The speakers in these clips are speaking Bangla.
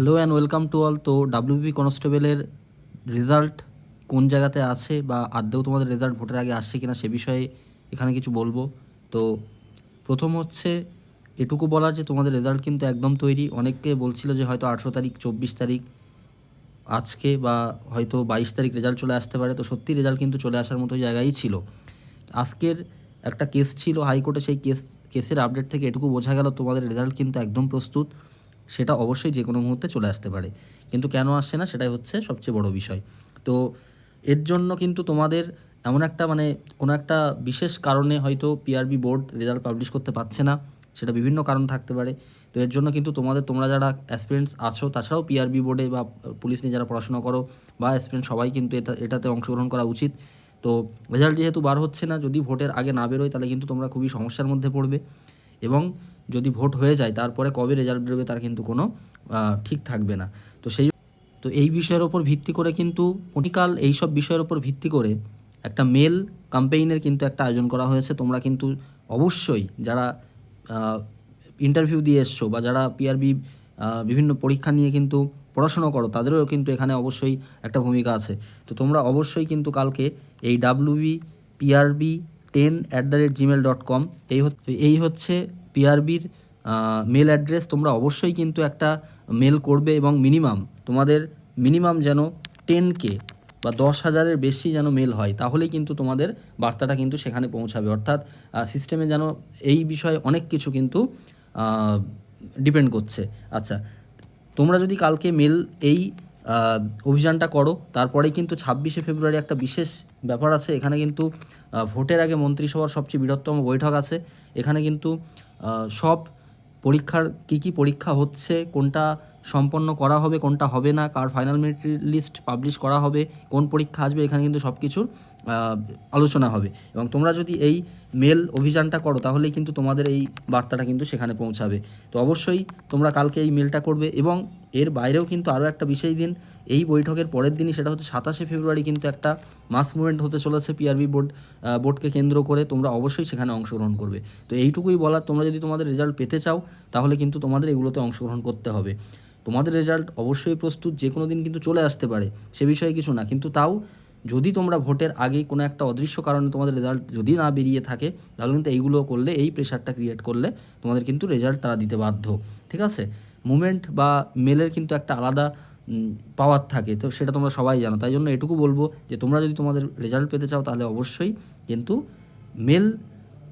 Hello and welcome to all. তো ডাব্লিউবি কনস্টেবলের রেজাল্ট কোন জায়গাতে আছে বা আদৌ তোমাদের রেজাল্ট ভোটের আগে আসছে কিনা সে বিষয়ে এখানে কিছু বলবো। তো প্রথম হচ্ছে এটুকু বলার যে তোমাদের রেজাল্ট কিন্তু একদম তৈরি। অনেককে বলছিল যে হয়তো 18 তারিখ, 24 তারিখ, আজকে বা হয়তো 22 তারিখ রেজাল্ট চলে আসতে পারে। তো সত্যি রেজাল্ট কিন্তু চলে আসার মতো জায়গায়ই ছিল। আজকের একটা কেস ছিল হাইকোর্টে, সেই কেসের আপডেট থেকে এটুকু বোঝা গেল তোমাদের রেজাল্ট কিন্তু একদম প্রস্তুত। সেটা অবশ্যই যে কোনো মুহূর্তে চলে আসতে পারে, কিন্তু কেন আসছে না সেটাই হচ্ছে সবচেয়ে বড় বিষয়। তো এর জন্য কিন্তু তোমাদের এমন একটা কোনো একটা বিশেষ কারণে হয়তো পিআরবি বোর্ড রেজাল্ট পাবলিশ করতে পারছে না, সেটা বিভিন্ন কারণ থাকতে পারে। তো এর জন্য কিন্তু তোমরা যারা অ্যাসপিরেন্টস আছো, তাছাড়াও পিআরবি বোর্ডে বা পুলিশ নিয়ে যারা পড়াশোনা করো বা অ্যাসপিরেন্ট, সবাই কিন্তু এটাতে অংশগ্রহণ করা উচিত। তো রেজাল্ট যেহেতু বার হচ্ছে না, যদি ভোটের আগে না বেরোয় তাহলে কিন্তু তোমরা খুবই সমস্যার মধ্যে পড়বে। এবং যদি ভোট হয়ে যায় তারপরে কবে রেজাল্ট বেরোবে তার কিন্তু কোনো ঠিক থাকবে না। তো এই বিষয়ের ওপর ভিত্তি করে কিন্তু পলিটিক্যাল এইসব বিষয়ের ওপর ভিত্তি করে একটা মেল ক্যাম্পেইনের কিন্তু একটা আয়োজন করা হয়েছে। তোমরা কিন্তু অবশ্যই যারা ইন্টারভিউ দিয়ে এসছো বা যারা পিআরবি বিভিন্ন পরীক্ষা নিয়ে কিন্তু পড়াশোনা করো, তাদেরও কিন্তু এখানে অবশ্যই একটা ভূমিকা আছে। তো তোমরা অবশ্যই কিন্তু কালকে এই wbprb10@gmail.com এই হচ্ছে পিআরবির মেল অ্যাড্রেস। তোমরা অবশ্যই কিন্তু একটা মেল করবে এবং মিনিমাম যেন 10K বা 10,000-এর বেশি যেন মেল হয়, তাহলেই কিন্তু তোমাদের বার্তাটা কিন্তু সেখানে পৌঁছাবে। অর্থাৎ সিস্টেমে যেন এই বিষয়ে অনেক কিছু কিন্তু ডিপেন্ড করছে। আচ্ছা, তোমরা যদি কালকে এই অভিযানটা করো, তারপরেই কিন্তু 26শে ফেব্রুয়ারি একটা বিশেষ ব্যাপার আছে। এখানে কিন্তু ভোটের আগে মন্ত্রিসভার সবচেয়ে বৃহত্তম বৈঠক আছে। এখানে কিন্তু সব পরীক্ষার কী পরীক্ষা হচ্ছে, কোনটা সম্পন্ন করা হবে, কোনটা হবে না, কার ফাইনাল মেরিট লিস্ট পাবলিশ করা হবে, কোন পরীক্ষা আসবে, এখানে কিন্তু সব কিছুর আলোচনা হবে। এবং তোমরা যদি এই মেল অভিযানটা করো তাহলেই কিন্তু তোমাদের এই বার্তাটা কিন্তু সেখানে পৌঁছাবে। তো অবশ্যই তোমরা কালকে এই মেলটা করবে। এবং এর বাইরেও কিন্তু আরও একটা বিশেষ দিন, এই বৈঠকের পরের দিনই, সেটা হচ্ছে 27শে ফেব্রুয়ারি, কিন্তু একটা মাস মুভমেন্ট হতে চলেছে পিআরবি বোর্ডকে কেন্দ্র করে। তোমরা অবশ্যই সেখানে অংশগ্রহণ করবে। তো এইটুকুই বলার, তোমরা যদি তোমাদের রেজাল্ট পেতে চাও তাহলে কিন্তু তোমাদের এগুলোতে অংশগ্রহণ করতে হবে। তোমাদের রেজাল্ট অবশ্যই প্রস্তুত, যে কোনো দিন কিন্তু চলে আসতে পারে, সে বিষয়ে কিছু না। কিন্তু তাও যদি তোমরা ভোটের আগে কোনো একটা অদৃশ্য কারণে তোমাদের রেজাল্ট যদি না বেরিয়ে থাকে, তাহলে কিন্তু এইগুলো করলে, এই প্রেশারটা ক্রিয়েট করলে তোমাদের কিন্তু রেজাল্ট তারা দিতে বাধ্য। ঠিক আছে? মুভমেন্ট বা মেলের কিন্তু একটা আলাদা পাওয়ার থাকে, তো সেটা তোমরা সবাই জানো। তাই জন্য এটুকু বলবো যে তোমরা যদি তোমাদের রেজাল্ট পেতে চাও তাহলে অবশ্যই কিন্তু মেল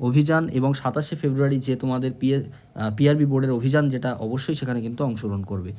অভিযান এবং 27শে ফেব্রুয়ারি যে তোমাদের পিআরবি বোর্ডের অভিযান, যেটা অবশ্যই সেখানে কিন্তু অংশগ্রহণ করবে।